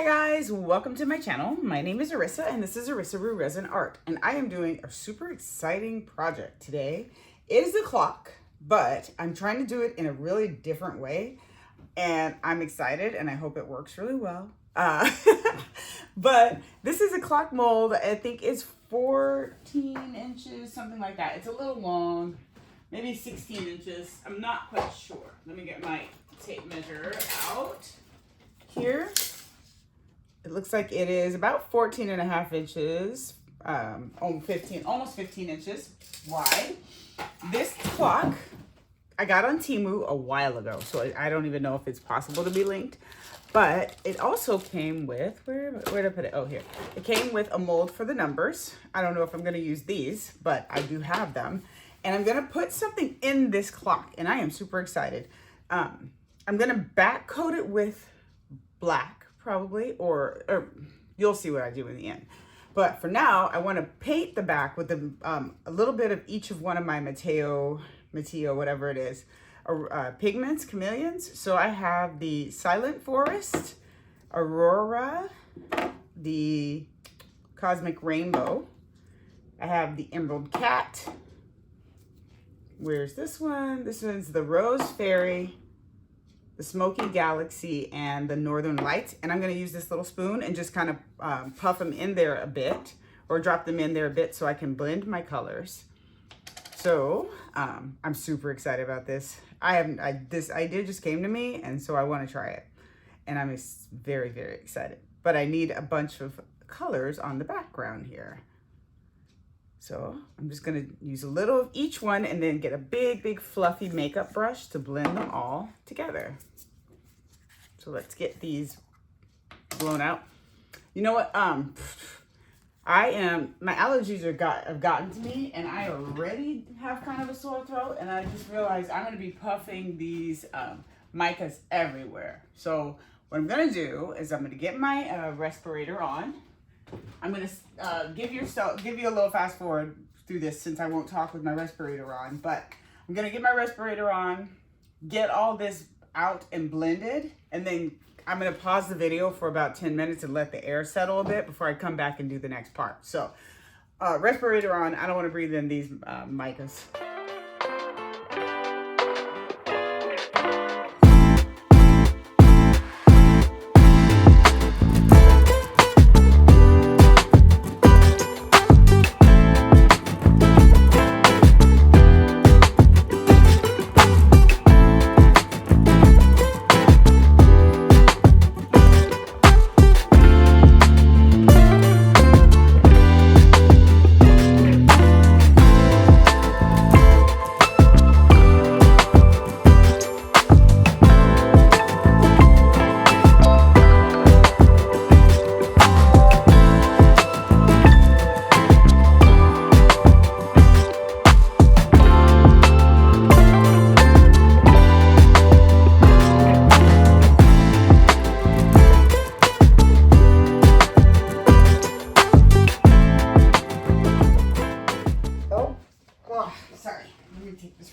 Hi guys, welcome to my channel. My name is Arissa and this is Arissa Resin Art, and I am doing a super exciting project today. It is a clock, but I'm trying to do it in a really different way, and I'm excited and I hope it works really well. But this is a clock mold. I think it's 14 inches, something like that. It's a little long, maybe 16 inches. I'm not quite sure. Let me get my tape measure out here. It looks like it is about 14 and a half inches, almost 15 inches wide. This clock I got on Temu a while ago, so I don't even know if it's possible to be linked. But it also came with, where did I put it? Oh, here. It came with a mold for the numbers. I don't know if I'm going to use these, but I do have them. And I'm going to put something in this clock, and I am super excited. I'm going to back coat it with black, probably, or you'll see what I do in the end. But for now, I want to paint the back with a little bit of each of one of my Mateo, whatever it is, pigments, chameleons. So I have the Silent Forest, Aurora, the Cosmic Rainbow. I have the Emerald Cat. Where's this one? This one's the Rose Fairy, the Smoky Galaxy, and the Northern Lights. And I'm going to use this little spoon and just kind of puff them in there a bit, or drop them in there a bit so I can blend my colors. So I'm super excited about this. This idea just came to me, and so I want to try it. And I'm very, very excited. But I need a bunch of colors on the background here. So I'm just going to use a little of each one and then get a big, big fluffy makeup brush to blend them all together. So let's get these blown out. You know what? My allergies have gotten to me, and I already have kind of a sore throat, and I just realized I'm going to be puffing these micas everywhere. So what I'm going to do is I'm going to get my respirator on. I'm going to give you a little fast forward through this since I won't talk with my respirator on, but I'm going to get my respirator on, get all this out and blended, and then I'm going to pause the video for about 10 minutes and let the air settle a bit before I come back and do the next part. So respirator on. I don't want to breathe in these micas.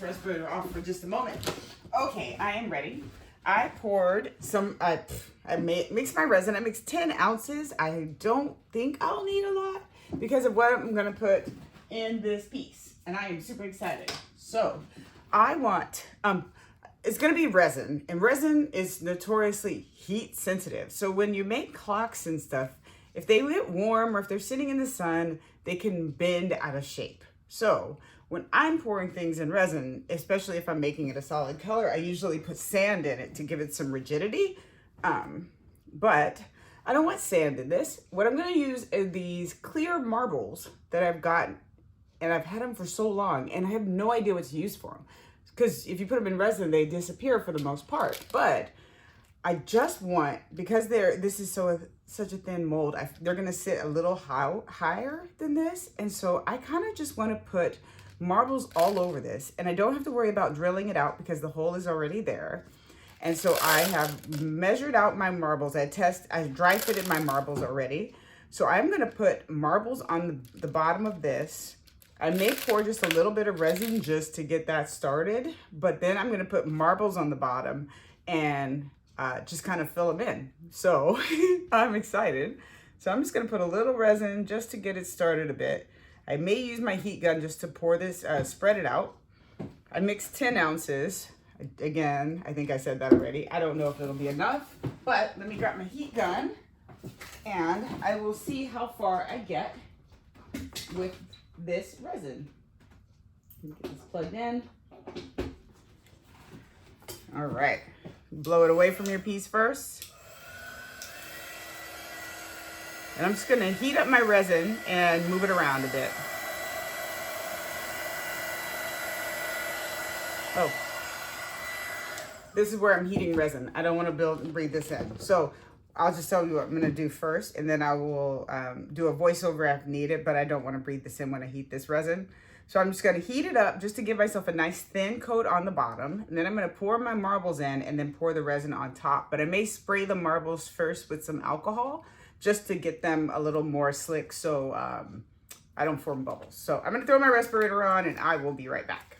Respirator off for just a moment. Okay, I am ready. I poured some, I mixed my resin. I mixed 10 ounces. I don't think I'll need a lot because of what I'm going to put in this piece. And I am super excited. So I want, it's going to be resin. And resin is notoriously heat sensitive. So when you make clocks and stuff, if they get warm or if they're sitting in the sun, they can bend out of shape. So when I'm pouring things in resin, especially if I'm making it a solid color, I usually put sand in it to give it some rigidity. But I don't want sand in this. What I'm going to use are these clear marbles that I've gotten, and I've had them for so long, and I have no idea what to use for them. Because if you put them in resin, they disappear for the most part. But I just want, because this is such a thin mold, they're going to sit a little higher than this. And so I kind of just want to put marbles all over this, and I don't have to worry about drilling it out because the hole is already there. And so I have measured out my marbles. I dry fitted my marbles already. So I'm going to put marbles on the bottom of this. I may pour just a little bit of resin just to get that started, but then I'm going to put marbles on the bottom and just kind of fill them in. So I'm excited. So I'm just gonna put a little resin just to get it started a bit. I may use my heat gun just to pour this, spread it out. I mixed 10 ounces. Again, I think I said that already. I don't know if it'll be enough, but let me grab my heat gun and I will see how far I get with this resin. Get this plugged in. All right, blow it away from your piece first. And I'm just gonna heat up my resin and move it around a bit. Oh, this is where I'm heating resin. I don't wanna breathe this in. So I'll just tell you what I'm gonna do first, and then I will do a voiceover if needed, but I don't wanna breathe this in when I heat this resin. So I'm just gonna heat it up just to give myself a nice thin coat on the bottom. And then I'm gonna pour my marbles in and then pour the resin on top. But I may spray the marbles first with some alcohol just to get them a little more slick so I don't form bubbles. So I'm gonna throw my respirator on and I will be right back.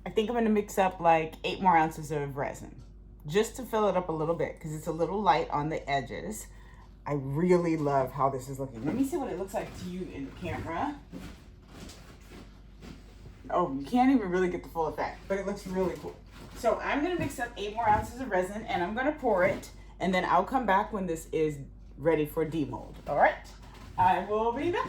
I think I'm gonna mix up like 8 more ounces of resin just to fill it up a little bit because it's a little light on the edges. I really love how this is looking. Let me see what it looks like to you in the camera. Oh, you can't even really get the full effect, but it looks really cool. So I'm gonna mix up 8 more ounces of resin and I'm gonna pour it, and then I'll come back when this is ready for demold. All right, I will be back.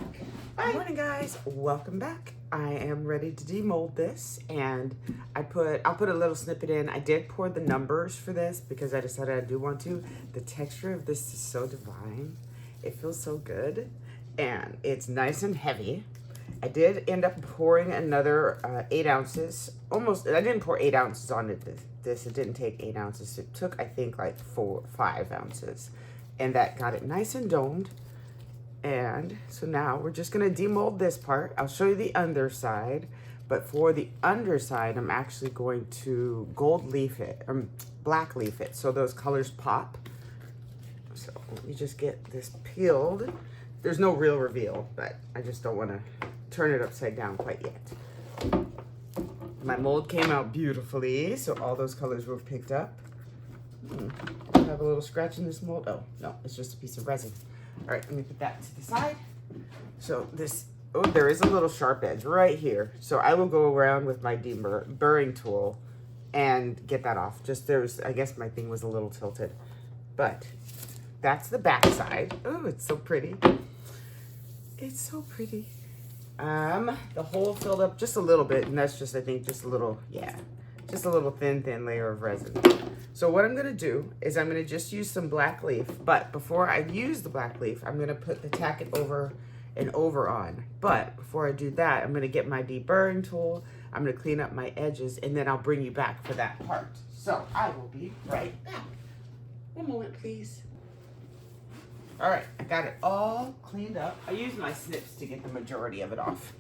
Bye. Good morning, guys. Welcome back. I am ready to demold this, and I'll put a little snippet in. I did pour the numbers for this because I decided I do want to. The texture of this is so divine. It feels so good, and it's nice and heavy. I did end up pouring another 8 ounces. Almost, I didn't pour 8 ounces on it. It didn't take 8 ounces. It took, I think, like 5 ounces, and that got it nice and domed. And so now we're just gonna demold this part. I'll show you the underside, but for the underside, I'm actually going to gold leaf it, or black leaf it, so those colors pop. So let me just get this peeled. There's no real reveal, but I just don't wanna turn it upside down quite yet. My mold came out beautifully, so all those colors were picked up. I have a little scratch in this mold. Oh, no, it's just a piece of resin. All right, let me put that to the side. So this, oh, there is a little sharp edge right here. So I will go around with my deburring tool and get that off. Just I guess my thing was a little tilted, but that's the back side. Oh, it's so pretty. It's so pretty. The hole filled up just a little bit, and that's just, I think, just a little, yeah, just a little thin layer of resin. So what I'm gonna do is I'm gonna just use some black leaf, but before I use the black leaf, I'm gonna tack it over and over on. But before I do that, I'm gonna get my deburring tool, I'm gonna clean up my edges, and then I'll bring you back for that part. So I will be right back. One moment, please. All right, I got it all cleaned up. I used my snips to get the majority of it off.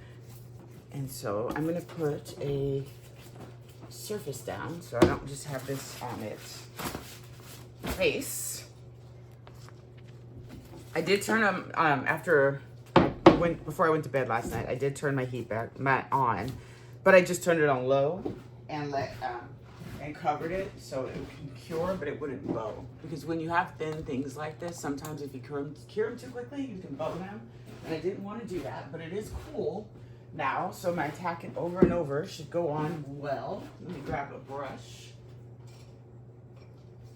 And so I'm gonna put a surface down so I don't just have this on its face. I did turn them, after I before I went to bed last night, I did turn my heat mat on, but I just turned it on low and and covered it so it can cure, but it wouldn't bow. Because when you have thin things like this, sometimes if you cure them too quickly, you can bow them. And I didn't want to do that, but it is cool now. So my tacking over and over should go on well. Let me grab a brush.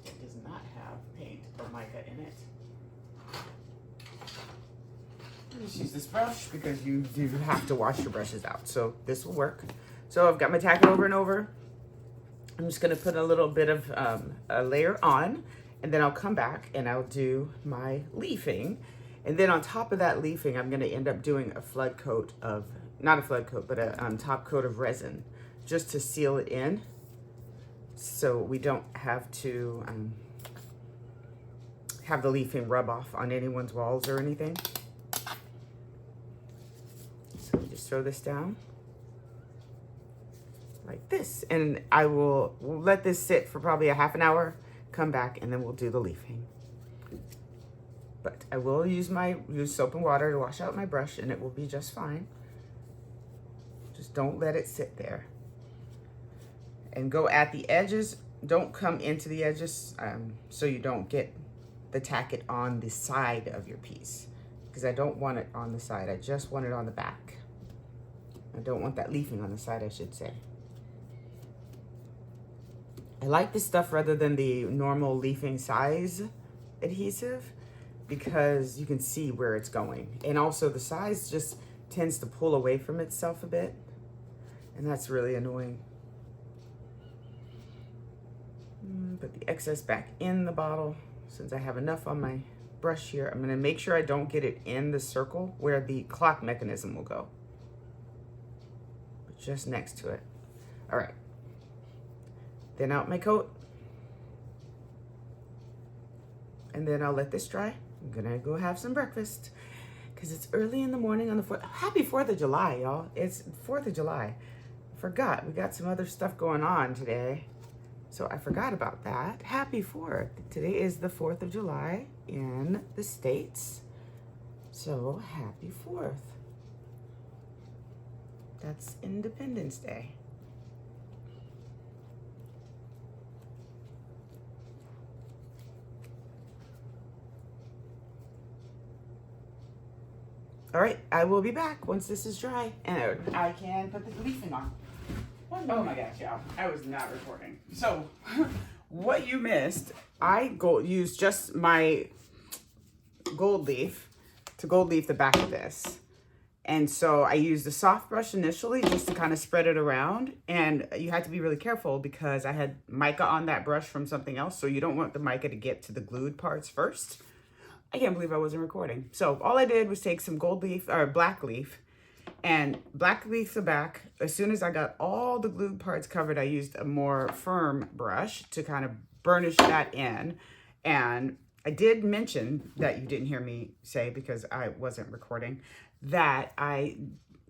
It does not have paint or mica in it. Just use this brush because you do have to wash your brushes out. So this will work. So I've got my tack over and over. I'm just going to put a little bit of a layer on, and then I'll come back and I'll do my leafing. And then on top of that leafing, I'm going to end up doing a flood coat of, not a flood coat, but a top coat of resin just to seal it in so we don't have to have the leafing rub off on anyone's walls or anything. So we just throw this down like this, and we'll let this sit for probably a half an hour, come back, and then we'll do the leafing. But I will use soap and water to wash out my brush, and it will be just fine. Just don't let it sit there. And go at the edges. Don't come into the edges so you don't get the tacket on the side of your piece, because I don't want it on the side. I just want it on the back. I don't want that leafing on the side, I should say. I like this stuff rather than the normal leafing size adhesive because you can see where it's going. And also the size just tends to pull away from itself a bit, and that's really annoying. Put the excess back in the bottle. Since I have enough on my brush here, I'm gonna make sure I don't get it in the circle where the clock mechanism will go, but just next to it. All right. Thin out my coat, and then I'll let this dry. I'm gonna go have some breakfast because it's early in the morning on the 4th. Happy 4th of July, y'all. It's 4th of July. I forgot, we got some other stuff going on today, so I forgot about that. Happy 4th. Today is the 4th of July in the States, so happy 4th. That's Independence Day. All right, I will be back once this is dry and I can put the leafing on. Oh my gosh, y'all, I was not recording. So what you missed, I used just my gold leaf to gold leaf the back of this. And so I used a soft brush initially just to kind of spread it around. And you had to be really careful because I had mica on that brush from something else. So you don't want the mica to get to the glued parts first. I can't believe I wasn't recording. So all I did was take some gold leaf or black leaf and black leaf the back. As soon as I got all the glued parts covered, I used a more firm brush to kind of burnish that in. And I did mention that you didn't hear me say because I wasn't recording that I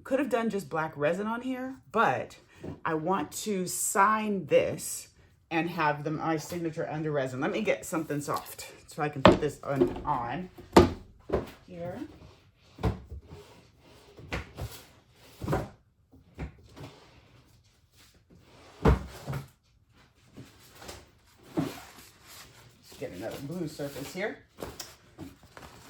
could have done just black resin on here, but I want to sign this and have my signature under resin. Let me get something soft so I can put this on here. Let's get another blue surface here.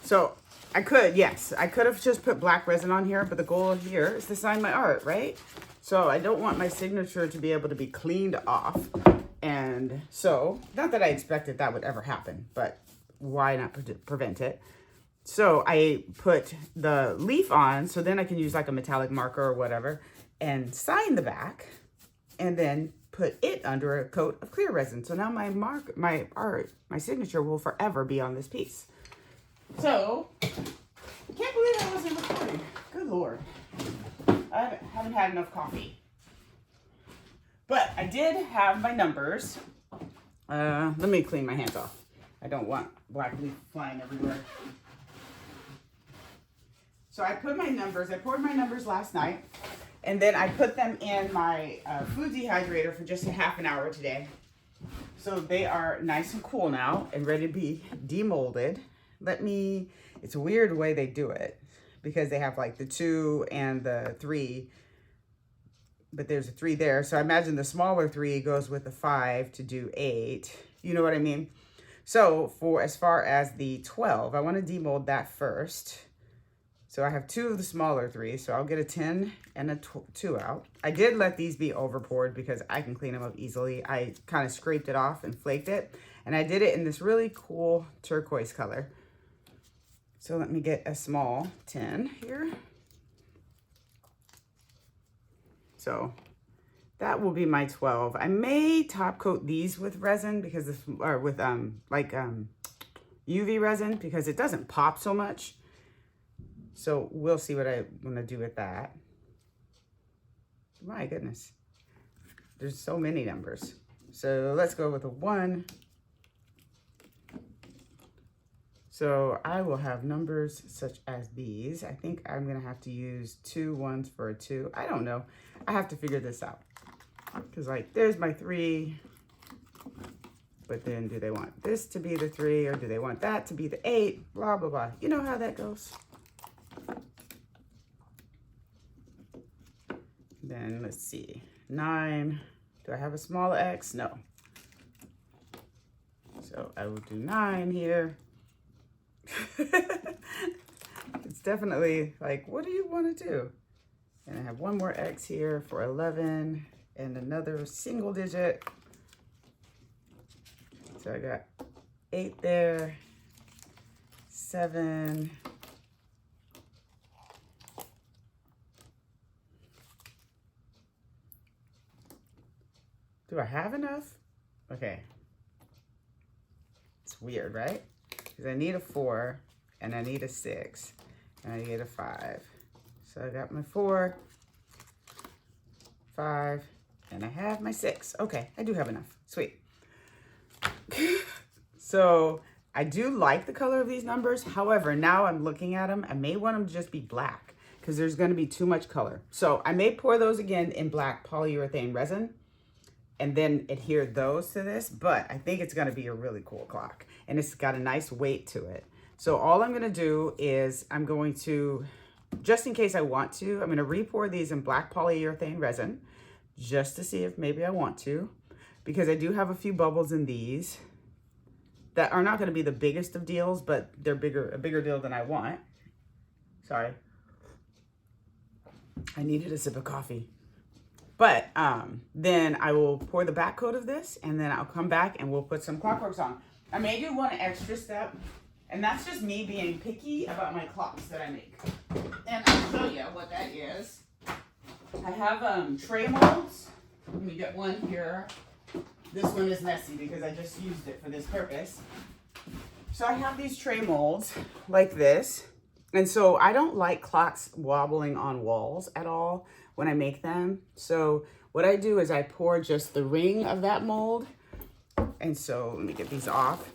So I could have just put black resin on here, but the goal here is to sign my art, right? So I don't want my signature to be able to be cleaned off. And so, not that I expected that would ever happen, but why not prevent it? So I put the leaf on, so then I can use like a metallic marker or whatever and sign the back and then put it under a coat of clear resin. So now my signature will forever be on this piece. So, I can't believe I wasn't recording. Good Lord. I haven't had enough coffee. But I did have my numbers. Let me clean my hands off. I don't want black leaf flying everywhere. So I put my numbers, I poured my numbers last night, and then I put them in my food dehydrator for just a half an hour today. So they are nice and cool now and ready to be demolded. It's a weird way they do it because they have like the 2 and the 3, but there's a 3 there. So I imagine the smaller 3 goes with the 5 to do 8. You know what I mean? So for as far as the 12, I want to demold that first. So I have 2 of the smaller 3, so I'll get a 10 and a 2 out. I did let these be over poured because I can clean them up easily. I kind of scraped it off and flaked it, and I did it in this really cool turquoise color. So let me get a small 10 here. So that will be my 12. I may top coat these with resin because this, or with UV resin, because it doesn't pop so much. So we'll see what I want to do with that. My goodness. There's so many numbers. So let's go with a 1. So I will have numbers such as these. I think I'm going to have to use 2 1s for a 2. I don't know. I have to figure this out. Because like there's my 3. But then do they want this to be the 3 or do they want that to be the 8? Blah, blah, blah. You know how that goes. Then let's see, 9. Do I have a small X? No. So I will do 9 here. It's definitely like, what do you want to do? And I have 1 more X here for 11 and another single digit. So I got 8 there, 7. Do I have enough? Okay. It's weird, right? Because I need a 4, and I need a 6, and I need a 5. So I got my 4, 5, and I have my 6. Okay, I do have enough. Sweet. So I do like the color of these numbers. However, now I'm looking at them, I may want them to just be black because there's going to be too much color. So I may pour those again in black polyurethane resin and then adhere those to this, but I think it's gonna be a really cool clock and it's got a nice weight to it. So all I'm gonna do is I'm going to, just in case I want to, I'm gonna re-pour these in black polyurethane resin just to see if maybe I want to, because I do have a few bubbles in these that are not gonna be the biggest of deals, but they're a bigger deal than I want. Sorry. I needed a sip of coffee. But then I will pour the back coat of this and then I'll come back and we'll put some clockworks on. I may do one extra step, and that's just me being picky about my clocks that I make. And I'll show you what that is. I have tray molds. Let me get one here. This one is messy because I just used it for this purpose. So I have these tray molds like this. And so I don't like clocks wobbling on walls at all when I make them. So what I do is I pour just the ring of that mold. And so let me get these off.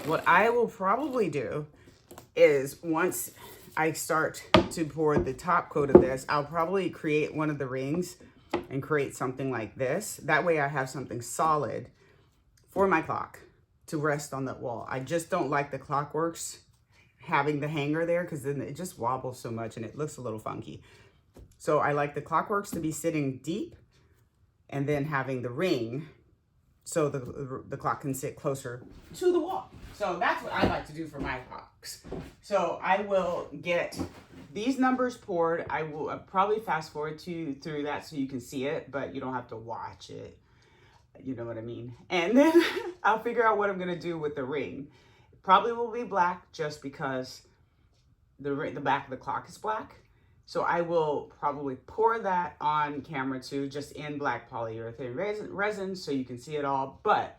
What I will probably do is once I start to pour the top coat of this, I'll probably create one of the rings and create something like this. That way I have something solid for my clock to rest on that wall. I just don't like the Clockworks having the hanger there because then it just wobbles so much and it looks a little funky. So I like the Clockworks to be sitting deep and then having the ring so the clock can sit closer to the wall. So that's what I like to do for my clocks. So I will get these numbers poured. I will probably fast forward through that so you can see it, but you don't have to watch it. You know what I mean? And then I'll figure out what I'm gonna do with the ring. It probably will be black just because the back of the clock is black. So I will probably pour that on camera too, just in black polyurethane resin so you can see it all. But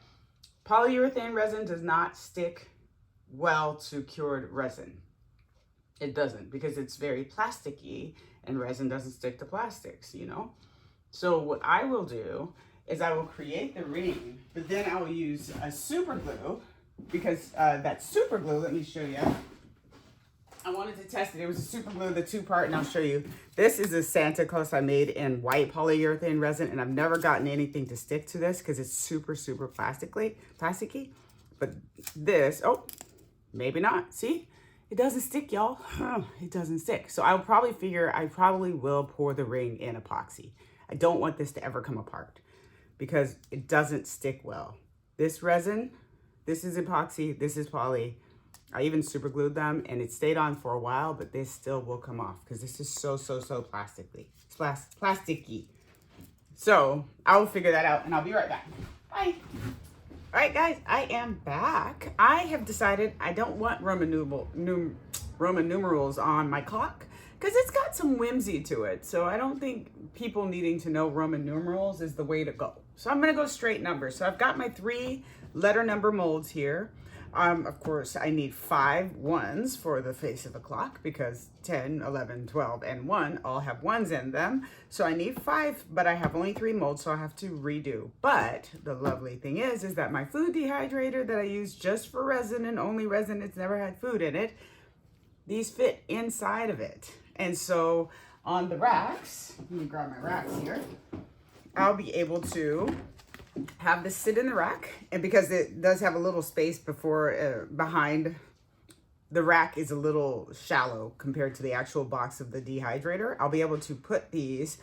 polyurethane resin does not stick well to cured resin. It doesn't, because it's very plasticky and resin doesn't stick to plastics, you know? So what I will do is I will create the ring, but then I will use a super glue because that super glue, let me show you. I wanted to test it. It was a super glue, the 2-part, and I'll show you. This is a Santa Claus I made in white polyurethane resin, and I've never gotten anything to stick to this because it's super, super plasticky. But this, oh, maybe not. See? It doesn't stick, y'all. It doesn't stick. So I'll probably figure I probably will pour the ring in epoxy. I don't want this to ever come apart because it doesn't stick well. This resin, this is epoxy, this is poly. I even super glued them and it stayed on for a while, but this still will come off because this is so plasticky. So I'll figure that out and I'll be right back. Bye. All right, guys, I am back. I have decided I don't want Roman numerals on my clock because it's got some whimsy to it. So I don't think people needing to know Roman numerals is the way to go. So I'm gonna go straight numbers. So I've got my 3 letter number molds here. Of course, I need 5 ones for the face of the clock because 10, 11, 12, and 1 all have 1s in them. So I need 5, but I have only 3 molds, so I have to redo. But the lovely thing is that my food dehydrator that I use just for resin and only resin, it's never had food in it, these fit inside of it. And so on the racks, let me grab my racks here, I'll be able to have this sit in the rack, and because it does have a little space before behind the rack is a little shallow compared to the actual box of the dehydrator, I'll be able to put these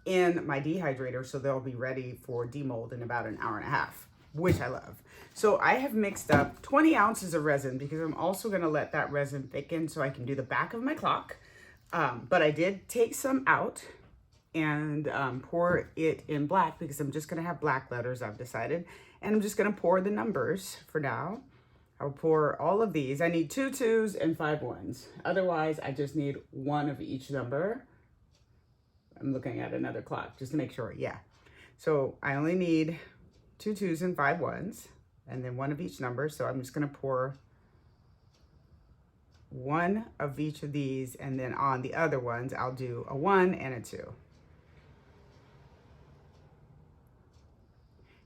in my dehydrator so they'll be ready for demold in about an hour and a half, which I love. So I have mixed up 20 ounces of resin because I'm also going to let that resin thicken so I can do the back of my clock. But I did take some out and pour it in black because I'm just gonna have black letters, I've decided. And I'm just gonna pour the numbers for now. I'll pour all of these. I need 2 2s and 5 1s. Otherwise, I just need 1 of each number. I'm looking at another clock just to make sure, yeah. So I only need 2 2s and 5 1s, and then 1 of each number. So I'm just gonna pour 1 of each of these, and then on the other ones, I'll do a 1 and a 2.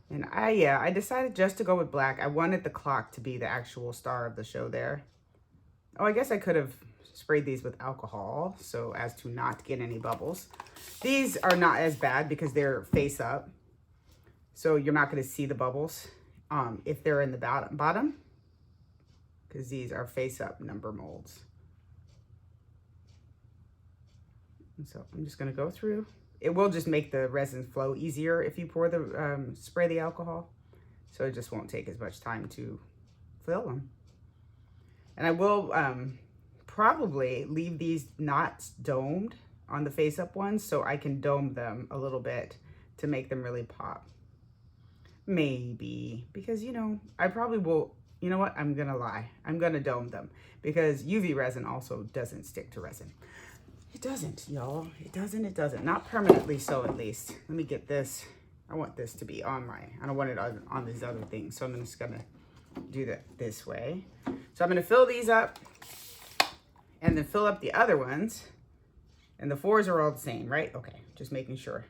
And I decided just to go with black. I wanted the clock to be the actual star of the show there. Oh, I guess I could have sprayed these with alcohol so as to not get any bubbles. These are not as bad because they're face up. So you're not gonna see the bubbles if they're in the bottom, because these are face up number molds. And so I'm just gonna go through. It will just make the resin flow easier if you pour the, spray the alcohol. So it just won't take as much time to fill them. And I will probably leave these not domed on the face up ones so I can dome them a little bit to make them really pop. Maybe, because I probably will, you know what, I'm gonna lie. I'm gonna dome them because UV resin also doesn't stick to resin. It doesn't, y'all. It doesn't. Not permanently so, at least. Let me get this. I want this to be on I don't want it on these other things. So I'm just gonna do that this way. So I'm gonna fill these up and then fill up the other ones. And the 4s are all the same, right? Okay, just making sure.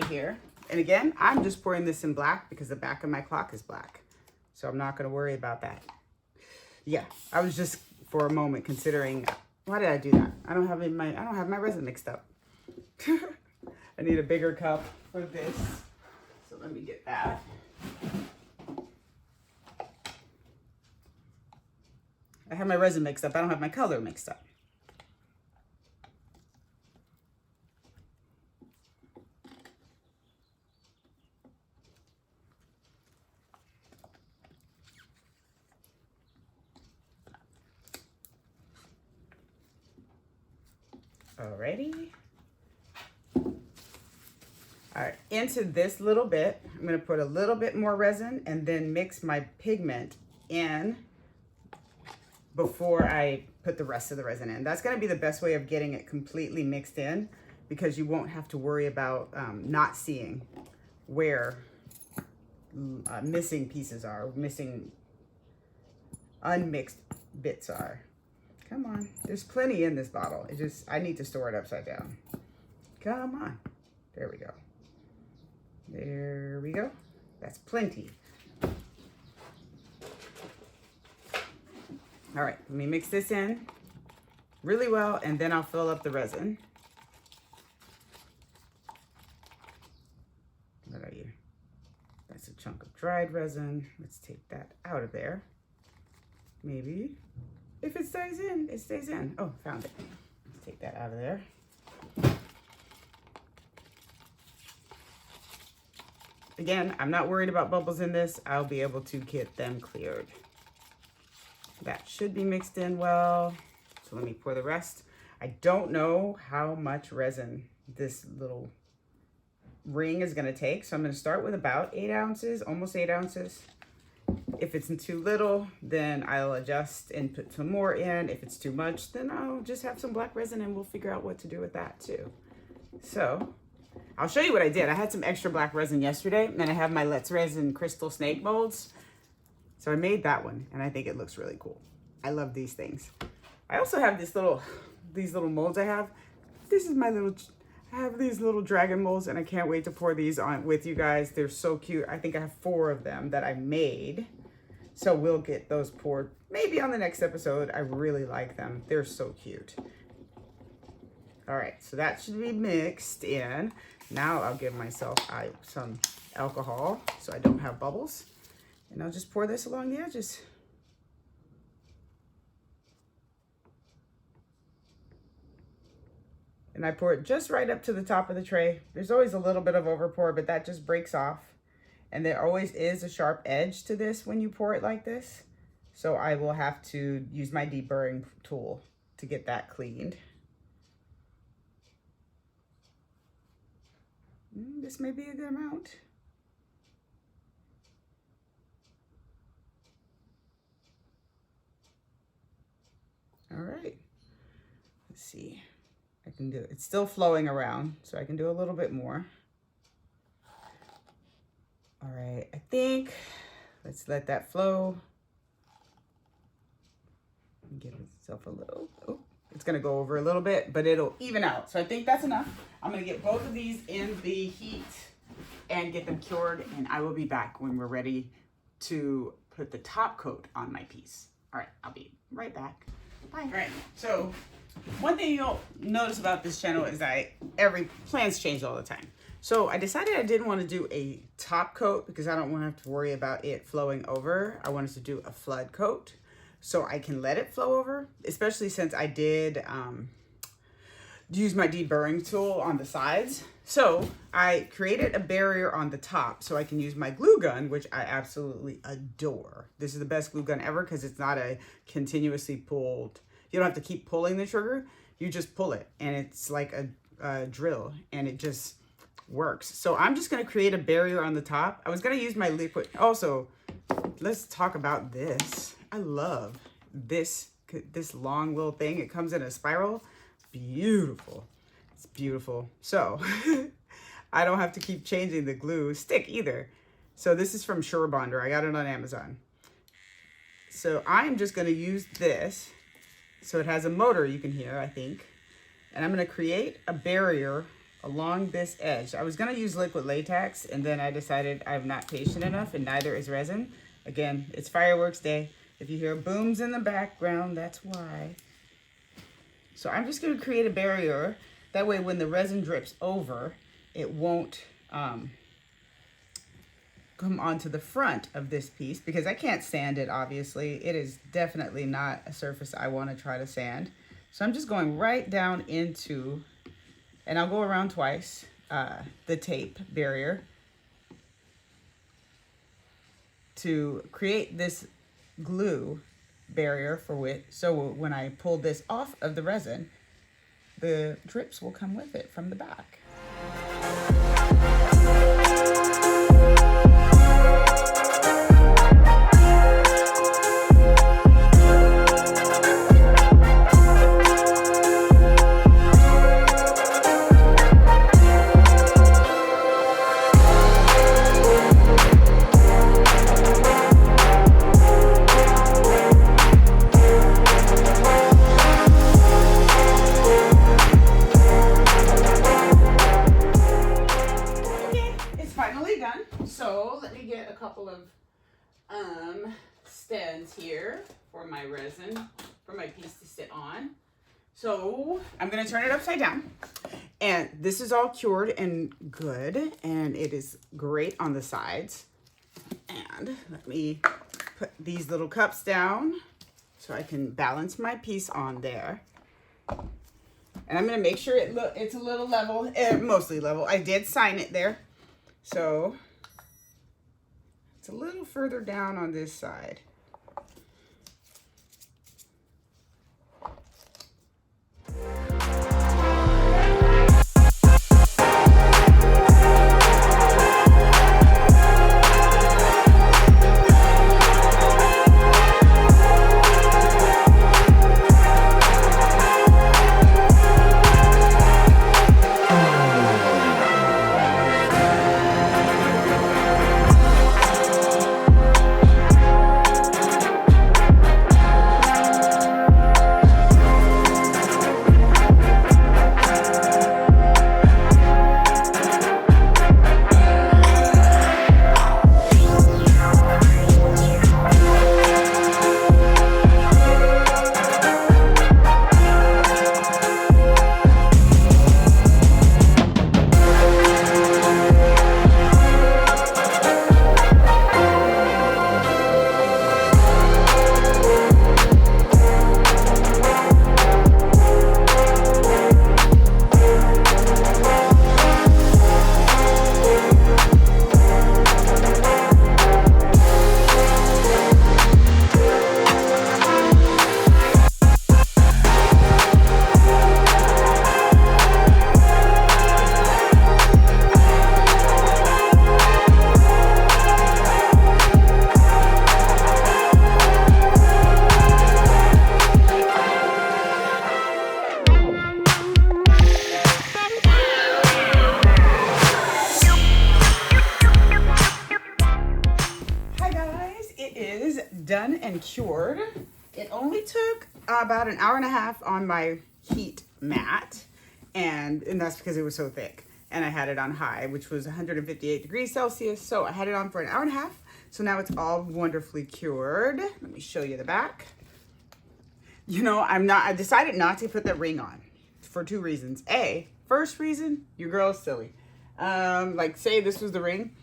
Here. And again, I'm just pouring this in black because the back of my clock is black. So I'm not going to worry about that. Yeah, I was just for a moment considering, why did I do that? I don't have my resin mixed up. I need a bigger cup for this. So let me get that. I have my resin mixed up. I don't have my color mixed up. Alrighty. All right, into this little bit, I'm gonna put a little bit more resin and then mix my pigment in before I put the rest of the resin in. That's gonna be the best way of getting it completely mixed in, because you won't have to worry about not seeing where missing pieces are, missing unmixed bits are. Come on, there's plenty in this bottle. I need to store it upside down. Come on, there we go. There we go, that's plenty. All right, let me mix this in really well, and then I'll fill up the resin. What are you? That's a chunk of dried resin. Let's take that out of there. Maybe. If it stays in, it stays in. Oh, found it. Let's take that out of there. Again, I'm not worried about bubbles in this. I'll be able to get them cleared. That should be mixed in well. So let me pour the rest. I don't know how much resin this little ring is gonna take. So I'm gonna start with about 8 ounces, almost 8 ounces. If it's too little, then I'll adjust and put some more in. If it's too much, then I'll just have some black resin and we'll figure out what to do with that too. So I'll show you what I did. I had some extra black resin yesterday, and I have my Let's Resin crystal snake molds. So I made that one, and I think it looks really cool. I love these things. I also have these little molds I have. This is I have these little dragon molds, and I can't wait to pour these on with you guys. They're so cute. I think I have 4 of them that I made. So we'll get those poured maybe on the next episode. I really like them. They're so cute. All right, so that should be mixed in. Now I'll give myself some alcohol so I don't have bubbles. And I'll just pour this along the edges. And I pour it just right up to the top of the tray. There's always a little bit of overpour, but that just breaks off. And there always is a sharp edge to this when you pour it like this. So I will have to use my deburring tool to get that cleaned. This may be a good amount. All right, let's see. I can do it. It's still flowing around, so I can do a little bit more. All right, I think, let's let that flow. Give itself a little, oh, it's gonna go over a little bit, but it'll even out. So I think that's enough. I'm gonna get both of these in the heat and get them cured, and I will be back when we're ready to put the top coat on my piece. All right, I'll be right back. Bye. All right, so one thing you'll notice about this channel is plans change all the time. So I decided I didn't want to do a top coat because I don't want to have to worry about it flowing over. I wanted to do a flood coat so I can let it flow over, especially since I did use my deburring tool on the sides. So I created a barrier on the top so I can use my glue gun, which I absolutely adore. This is the best glue gun ever because it's not a continuously pulled. You don't have to keep pulling the trigger. You just pull it and it's like a drill and it just works. So I'm just going to create a barrier on the top. I was going to use my liquid. Also, let's talk about this. I love this long little thing. It comes in a spiral. Beautiful. It's beautiful. So I don't have to keep changing the glue stick either. So this is from Sure Bonder. I got it on Amazon. So I'm just going to use this. So it has a motor you can hear, I think. And I'm going to create a barrier along this edge. I was going to use liquid latex, and then I decided I'm not patient enough, and neither is resin. Again, it's fireworks day. If you hear booms in the background, that's why. So I'm just going to create a barrier. That way when the resin drips over, it won't come onto the front of this piece, because I can't sand it, obviously. It is definitely not a surface I want to try to sand. So I'm just going right down into, and I'll go around twice, the tape barrier to create this glue barrier for which, so when I pull this off of the resin, the drips will come with it from the back. So let me get a couple of stands here for my resin, for my piece to sit on. So I'm gonna turn it upside down. And this is all cured and good, and it is great on the sides. And let me put these little cups down so I can balance my piece on there. And I'm gonna make sure it's a little level, mostly level. I did sign it there. So it's a little further down on this side. Done and cured. It only took about an hour and a half on my heat mat, and that's because it was so thick, and I had it on high, which was 158 degrees Celsius. So I had it on for an hour and a half. So now it's all wonderfully cured. Let me show you the back. You know, I decided not to put the ring on for two reasons. First reason, your girl's silly. Like, say this was the ring,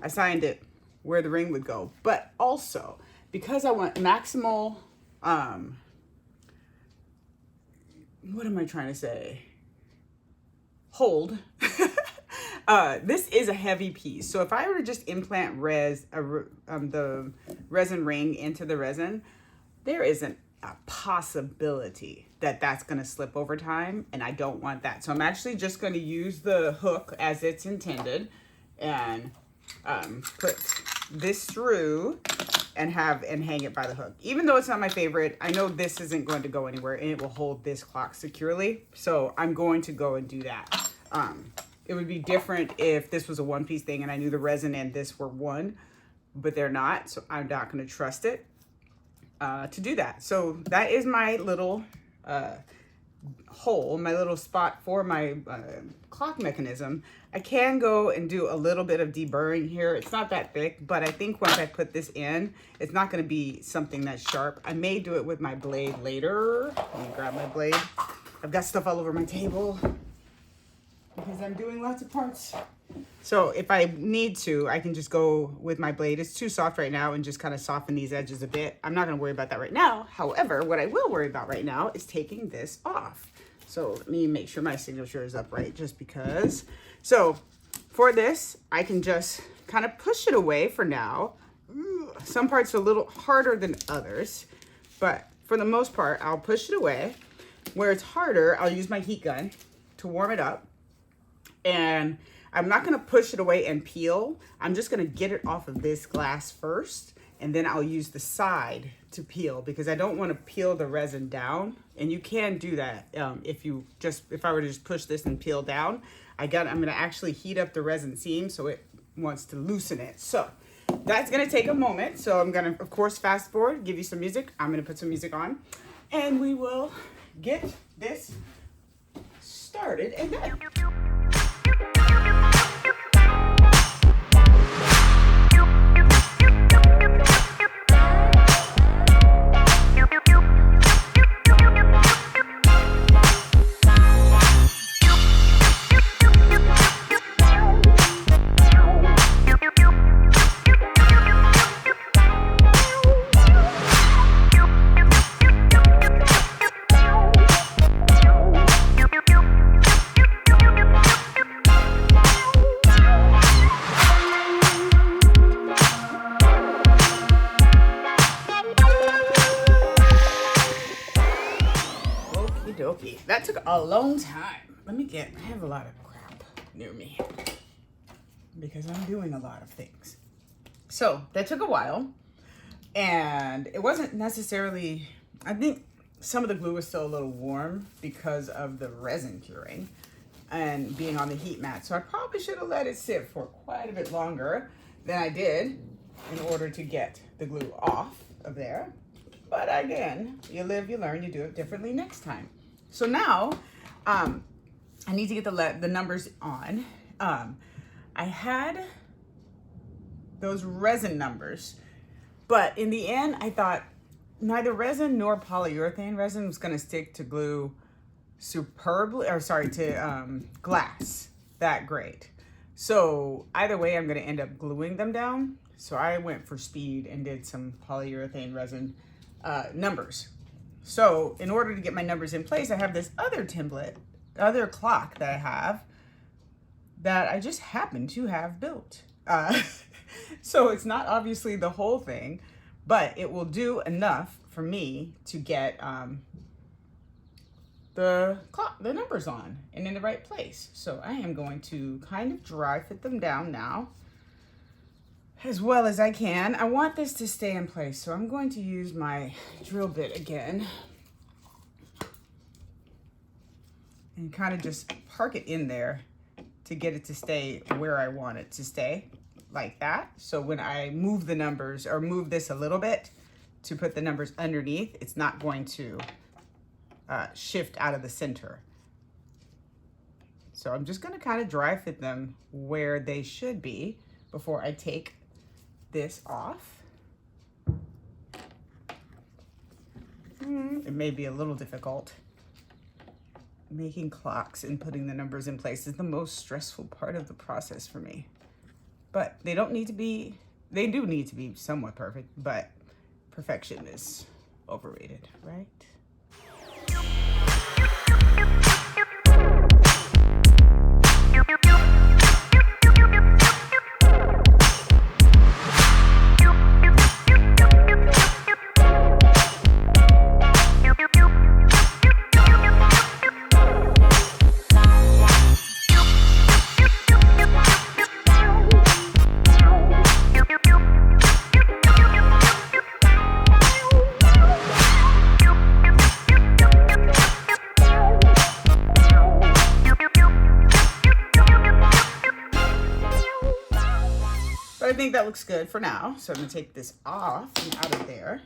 I signed it where the ring would go, but also because I want maximal, what am I trying to say? Hold. This is a heavy piece. So if I were to just implant the resin ring into the resin, there isn't a possibility that that's going to slip over time, and I don't want that. So I'm actually just going to use the hook as it's intended and put this through and hang it by the hook. Even though it's not my favorite, I know this isn't going to go anywhere and it will hold this clock securely. So I'm going to go and do that. It would be different if this was a one-piece thing and I knew the resin and this were one, but they're not. So I'm not going to trust it to do that. So that is my little hole, my little spot for my clock mechanism. I can go and do a little bit of deburring here. It's not that thick, but I think once I put this in, it's not going to be something that's sharp. I may do it with my blade later. Let me grab my blade. I've got stuff all over my table because I'm doing lots of parts. So if I need to, I can just go with my blade. It's too soft right now and just kind of soften these edges a bit. I'm not going to worry about that right now. However, what I will worry about right now is taking this off. So let me make sure my signature is upright just because. So for this, I can just kind of push it away for now. Some parts are a little harder than others, but for the most part, I'll push it away. Where it's harder, I'll use my heat gun to warm it up. And I'm not going to push it away and peel. I'm just going to get it off of this glass first, and then I'll use the side to peel because I don't want to peel the resin down. And you can do that if I were to just push this and peel down. I'm going to actually heat up the resin seam so it wants to loosen it. So that's going to take a moment. So I'm going to, of course, fast forward, give you some music. I'm going to put some music on, and we will get this started and done. took a long time. I have a lot of crap near me because I'm doing a lot of things. So that took a while, and it wasn't necessarily, I think some of the glue was still a little warm because of the resin curing and being on the heat mat. So I probably should have let it sit for quite a bit longer than I did in order to get the glue off of there. But again, you live, you learn, you do it differently next time. So now, I need to get the numbers on. I had those resin numbers, but in the end, I thought neither resin nor polyurethane resin was gonna stick to glue superbly, or sorry, to glass that great. So either way, I'm gonna end up gluing them down. So I went for speed and did some polyurethane resin numbers. So in order to get my numbers in place, I have this other template, other clock that I have that I just happen to have built. So it's not obviously the whole thing, but it will do enough for me to get the numbers on and in the right place. So I am going to kind of dry fit them down now as well as I can. I want this to stay in place, so I'm going to use my drill bit again and kind of just park it in there to get it to stay where I want it to stay, like that. So when I move the numbers or move this a little bit to put the numbers underneath, it's not going to shift out of the center. So I'm just gonna kind of dry fit them where they should be before I take this off. It may be a little difficult. Making clocks and putting the numbers in place is the most stressful part of the process for me. But they do need to be somewhat perfect, but perfection is overrated, right? I think that looks good for now. So I'm gonna take this off and out of there.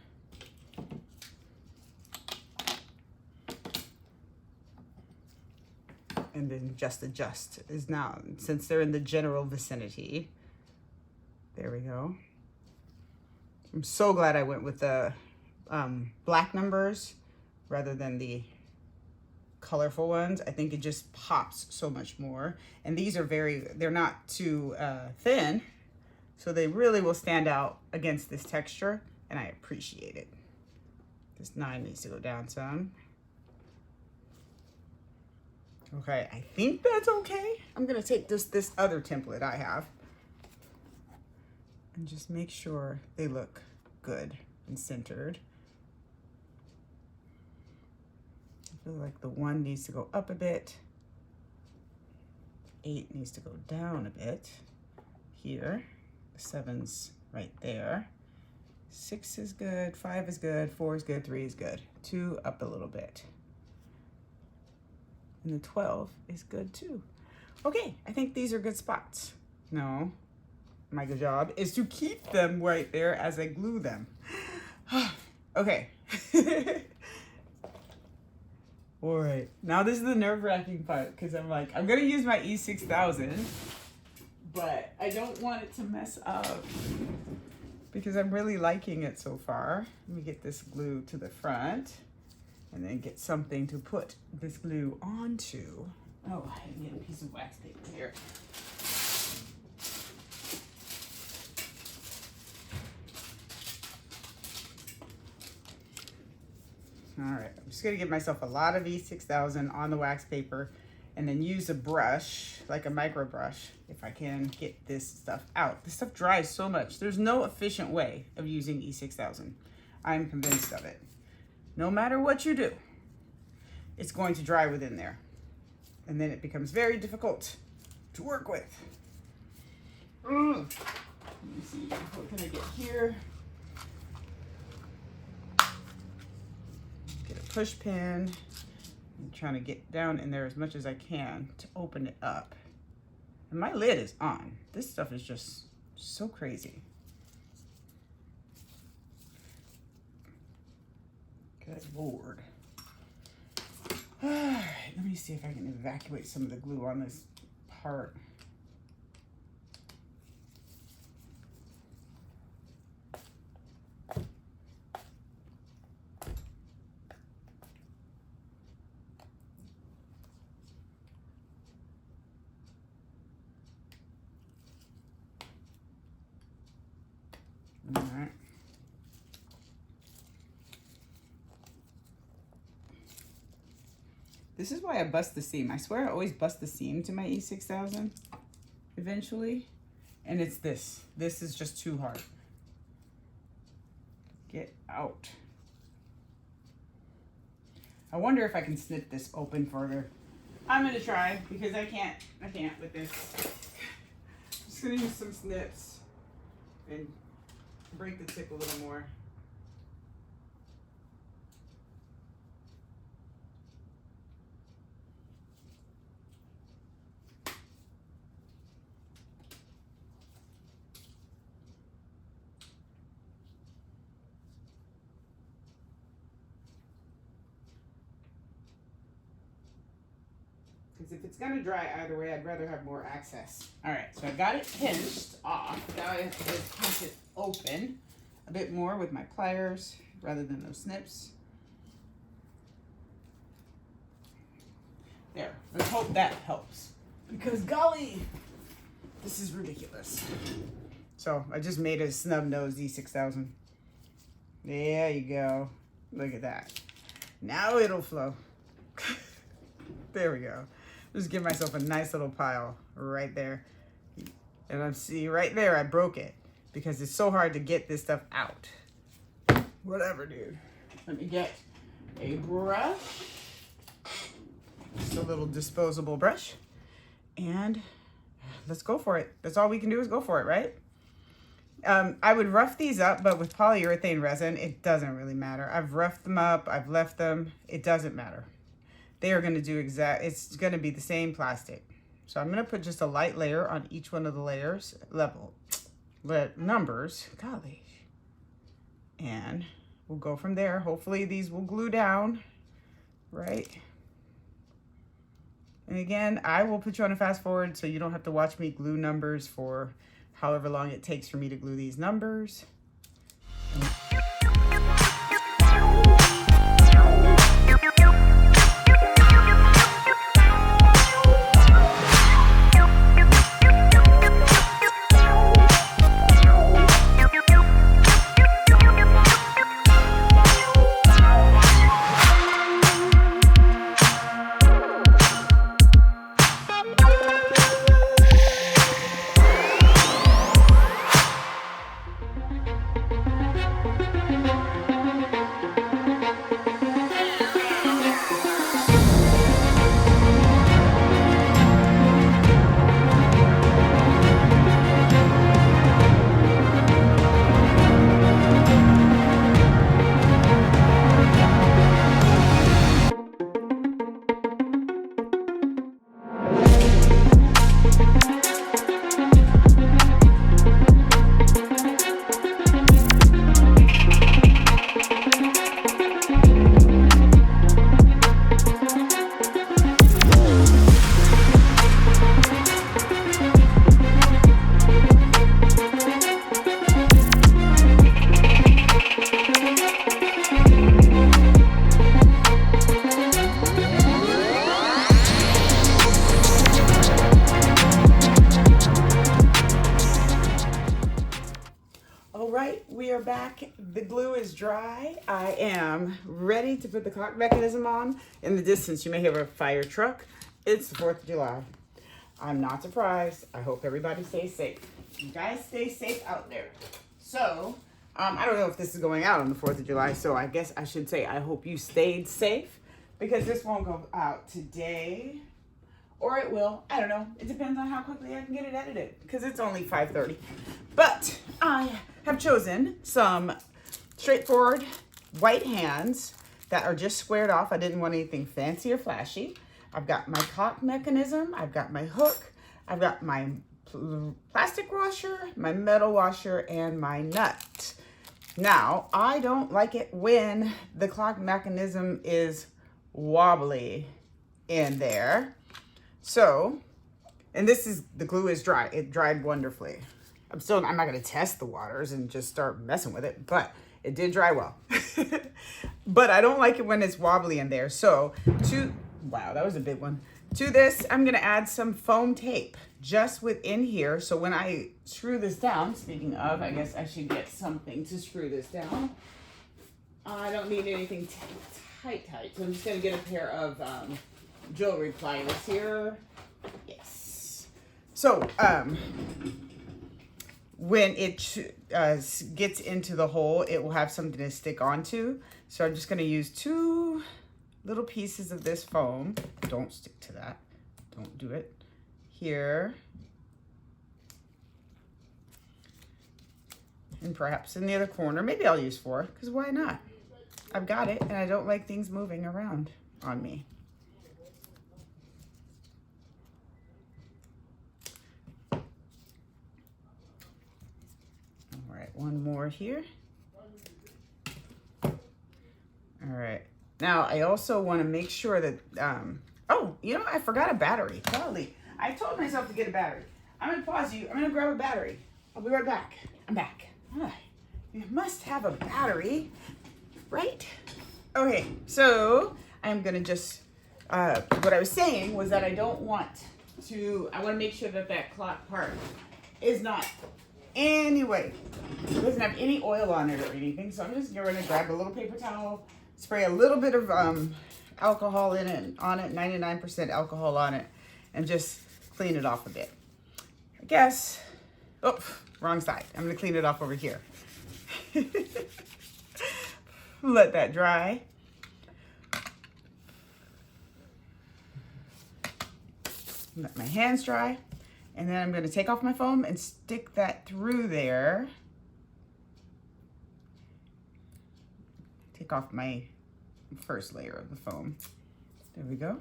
And then just adjust is now, since they're in the general vicinity. There we go. I'm so glad I went with the black numbers rather than the colorful ones. I think it just pops so much more. And these are they're not too thin. So they really will stand out against this texture, and I appreciate it. This 9 needs to go down some. Okay, I think that's okay. I'm gonna take this other template I have and just make sure they look good and centered. I feel like the 1 needs to go up a bit. 8 needs to go down a bit here. 7's right there. 6 is good, 5 is good, 4 is good, 3 is good. 2 up a little bit. And the 12 is good too. Okay, I think these are good spots. No, my good job is to keep them right there as I glue them. Okay. All right, now this is the nerve-wracking part because I'm like, I'm gonna use my E6000, but I don't want it to mess up because I'm really liking it so far. Let me get this glue to the front and then get something to put this glue onto. Oh, I didn't get a piece of wax paper here. All right, I'm just gonna give myself a lot of E6000 on the wax paper and then use a brush, like a micro brush, if I can get this stuff out. This stuff dries so much. There's no efficient way of using E6000. I'm convinced of it. No matter what you do, it's going to dry within there. And then it becomes very difficult to work with. Let me see, what can I get here? Get a push pin. I'm trying to get down in there as much as I can to open it up. And my lid is on. This stuff is just so crazy. Good Lord. All right, let me see if I can evacuate some of the glue on this part. All right. This is why I bust the seam. I swear I always bust the seam to my E6000 eventually. And it's this. This is just too hard. Get out. I wonder if I can snip this open further. I'm gonna try because I can't with this. I'm just gonna use some snips and break the tip a little more. Because if it's gonna dry either way, I'd rather have more access. All right, so I got it pinched off. Now I have to pinch it open a bit more with my pliers rather than those snips. There, let's hope that helps. Because golly, this is ridiculous. So I just made a snub nose E6000. There you go. Look at that. Now it'll flow. There we go. Just give myself a nice little pile right there. And I'm see right there, I broke it because it's so hard to get this stuff out. Whatever, dude. Let me get a brush. Just a little disposable brush. And let's go for it. That's all we can do is go for it, right? I would rough these up, but with polyurethane resin, it doesn't really matter. I've roughed them up, I've left them. It doesn't matter. They are going to do it's going to be the same plastic. So I'm going to put just a light layer on each one of the layers, numbers, golly. And we'll go from there. Hopefully these will glue down, right? And again, I will put you on a fast forward so you don't have to watch me glue numbers for however long it takes for me to glue these numbers. Back, the glue is dry. I am ready to put the clock mechanism on. In the distance, you may hear a fire truck. It's the 4th of July. I'm not surprised. I hope everybody stays safe. You guys stay safe out there. So, I don't know if this is going out on the 4th of July, so I guess I should say I hope you stayed safe. because this won't go out today. Or it will. I don't know. It depends on how quickly I can get it edited because it's only 5:30. But I have chosen some straightforward white hands that are just squared off. I didn't want anything fancy or flashy. I've got my cock mechanism. I've got my hook. I've got my plastic washer, my metal washer, and my nut. Now, I don't like it when the clock mechanism is wobbly in there. So, and the glue is dry. It dried wonderfully. I'm not going to test the waters and just start messing with it, but it did dry well. But I don't like it when it's wobbly in there. So, wow, that was a big one. To this, I'm going to add some foam tape just within here. So when I screw this down, speaking of, I guess I should get something to screw this down. I don't need anything tight. So I'm just going to get a pair of jewelry pliers here. Yes. So when it gets into the hole, it will have something to stick onto. So I'm just going to use 2 little pieces of this foam. Don't stick to that. Don't do it. Here. And perhaps in the other corner. Maybe I'll use 4, because why not? I've got it, and I don't like things moving around on me. All right, one more here. All right. Now, I also want to make sure that, oh, you know, I forgot a battery. Golly, I told myself to get a battery. I'm going to pause you. I'm going to grab a battery. I'll be right back. I'm back. You must have a battery, right? Okay, so I'm going to just, what I was saying was that I want to make sure that that clock part is not anyway, doesn't have any oil on it or anything. So I'm just going to grab a little paper towel, spray a little bit of alcohol on it, 99% alcohol on it, and just clean it off a bit. I guess, oh, wrong side. I'm gonna clean it off over here. Let that dry. Let my hands dry. And then I'm gonna take off my foam and stick that through there. Take off my first layer of the foam. There we go.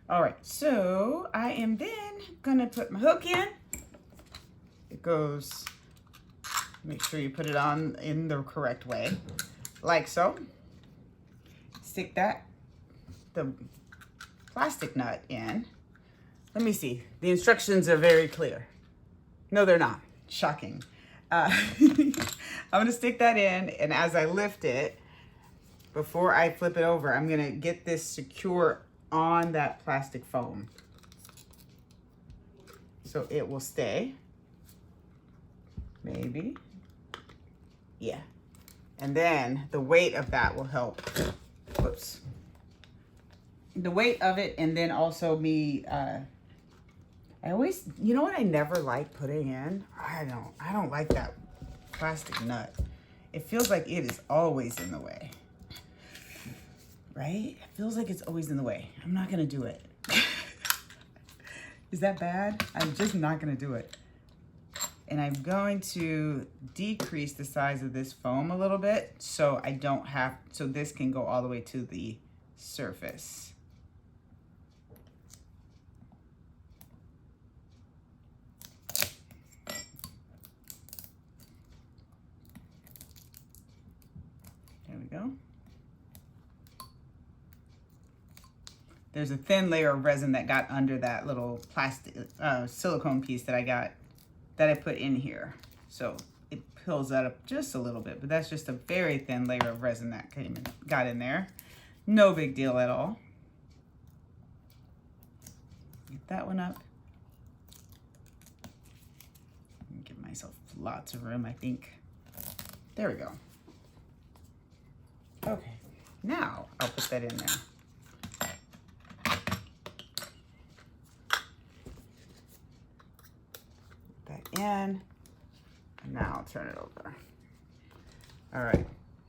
All right, so I am then gonna put my hook in. It goes, make sure you put it on in the correct way, like so. Stick the plastic nut in. Let me see, the instructions are very clear. No, they're not, shocking. I'm gonna stick that in, and as I lift it, before I flip it over, I'm gonna get this secure on that plastic foam so it will stay. Maybe, yeah. And then the weight of that will help. Whoops. The weight of it, and then also me. I always, you know what I never like putting in? I don't like that plastic nut. It feels like it is always in the way. Right? It feels like it's always in the way. I'm not gonna do it. Is that bad? I'm just not gonna do it. And I'm going to decrease the size of this foam a little bit so I don't have, so this can go all the way to the surface. There we go. There's a thin layer of resin that got under that little plastic silicone piece that I put in here. So it pulls that up just a little bit, but that's just a very thin layer of resin that got in there. No big deal at all. Get that one up. Give myself lots of room, I think. There we go. Okay, now I'll put that in there. In. Now I'll turn it over. All right.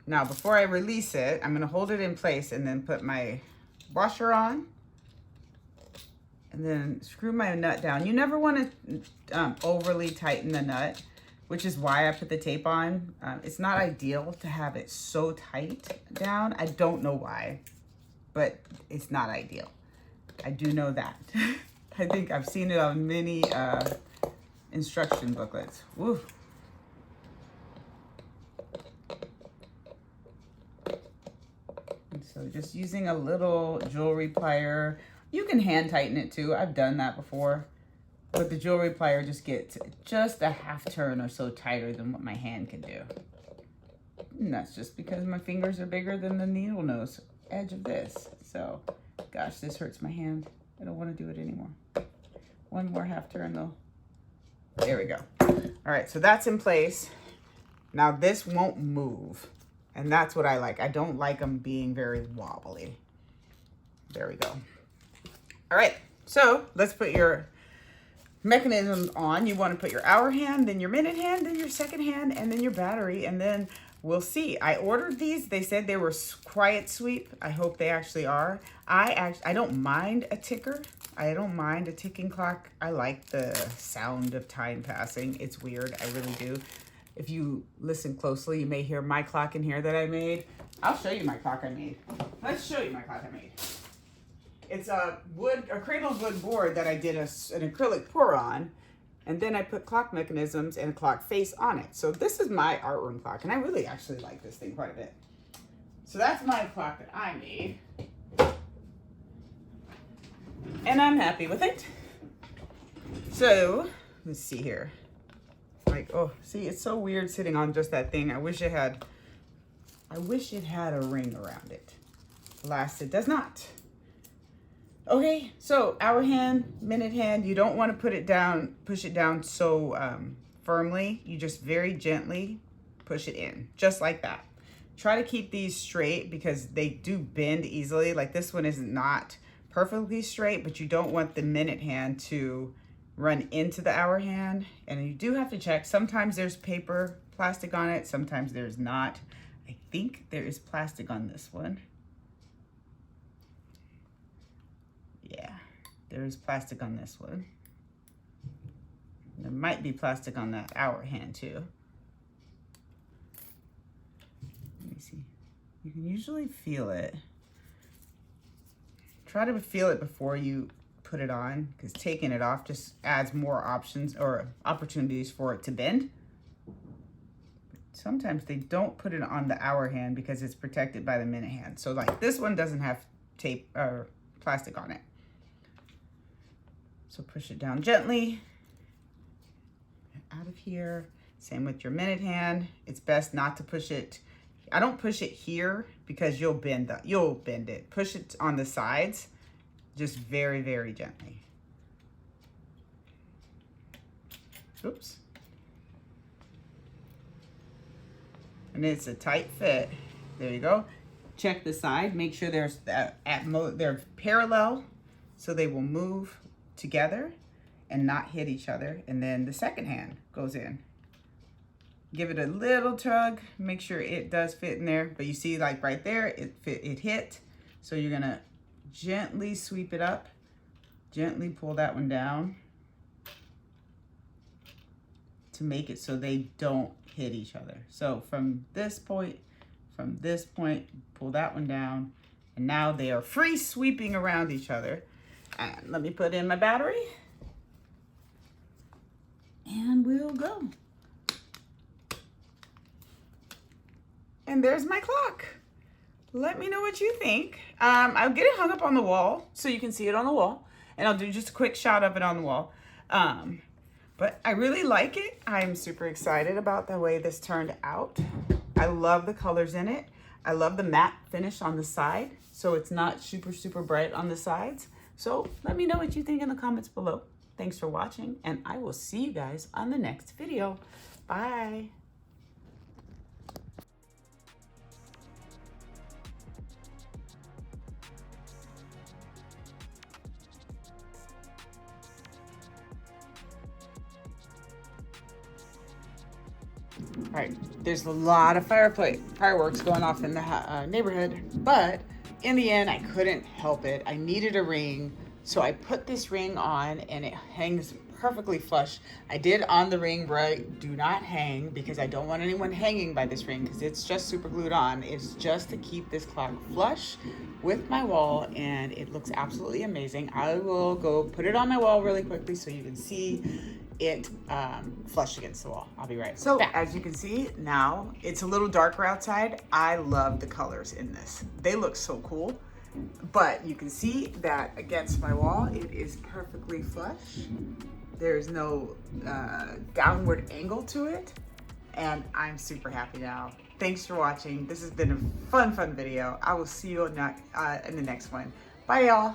Now, before I release it, I'm going to hold it in place and then put my washer on. And then screw my nut down. You never want to overly tighten the nut, which is why I put the tape on. It's not ideal to have it so tight down. I don't know why, but it's not ideal. I do know that. I think I've seen it on many instruction booklets. Woo. So just using a little jewelry plier. You can hand tighten it too. I've done that before. But the jewelry plier just gets just a half turn or so tighter than what my hand can do. And that's just because my fingers are bigger than the needle nose edge of this. So, gosh, this hurts my hand. I don't want to do it anymore. One more half turn though. There we go. All right, so that's in place. Now this won't move. And that's what I like. I don't like them being very wobbly. There we go. All right, so let's put your mechanism on. You want to put your hour hand, then your minute hand, then your second hand, and then your battery, and then we'll see. I ordered these. They said they were quiet sweep. I hope they actually are. I don't mind a ticker. I don't mind a ticking clock. I like the sound of time passing. It's weird. I really do. If you listen closely, you may hear my clock in here that I made. I'll show you my clock I made. Let's show you my clock I made. It's a cradled wood board that I did an acrylic pour on, and then I put clock mechanisms and a clock face on it. So this is my art room clock, and I really actually like this thing quite a bit. So that's my clock that I made, and I'm happy with it. So let's see here. Like, oh, see, it's so weird sitting on just that thing. I wish it had a ring around it. Alas, it does not. Okay, so hour hand, minute hand, you don't want to push it down so firmly. You just very gently push it in, just like that. Try to keep these straight because they do bend easily. Like this one is not perfectly straight, but you don't want the minute hand to run into the hour hand. And you do have to check. Sometimes there's plastic on it, sometimes there's not. I think there is plastic on this one. Yeah, there is plastic on this one. There might be plastic on that hour hand too. Let me see. You can usually feel it. Try to feel it before you put it on, because taking it off just adds more options or opportunities for it to bend. Sometimes they don't put it on the hour hand because it's protected by the minute hand. So like this one doesn't have tape or plastic on it. So push it down gently, out of here. Same with your minute hand. It's best not to push it. I don't push it here because you'll bend it. Push it on the sides, just very, very gently. Oops. And it's a tight fit. There you go. Check the side. Make sure they're parallel so they will move together and not hit each other. And then the second hand goes in. Give it a little tug, make sure it does fit in there. But you see, like right there, it hit. So you're gonna gently sweep it up, gently pull that one down to make it so they don't hit each other. So from this point, pull that one down, and now they are free sweeping around each other. And let me put in my battery, and we'll go. And there's my clock. Let me know what you think. I'll get it hung up on the wall so you can see it on the wall, and I'll do just a quick shot of it on the wall. But I really like it. I'm super excited about the way this turned out. I love the colors in it. I love the matte finish on the side, so it's not super, super bright on the sides. So let me know what you think in the comments below. Thanks for watching, and I will see you guys on the next video. Bye. All right, there's a lot of fireworks going off in the neighborhood, but in the end, I couldn't help it. I needed a ring, so I put this ring on, and it hangs perfectly flush. I did on the ring write, do not hang, because I don't want anyone hanging by this ring, because it's just super glued on. It's just to keep this clock flush with my wall, and it looks absolutely amazing. I will go put it on my wall really quickly so you can see it flush against the wall. I'll be right back. As you can see now, it's a little darker outside. I love the colors in this. They look so cool, but you can see that against my wall, it is perfectly flush. There's no downward angle to it, and I'm super happy now. Thanks for watching. This has been a fun video. I will see you in the next one. Bye, y'all.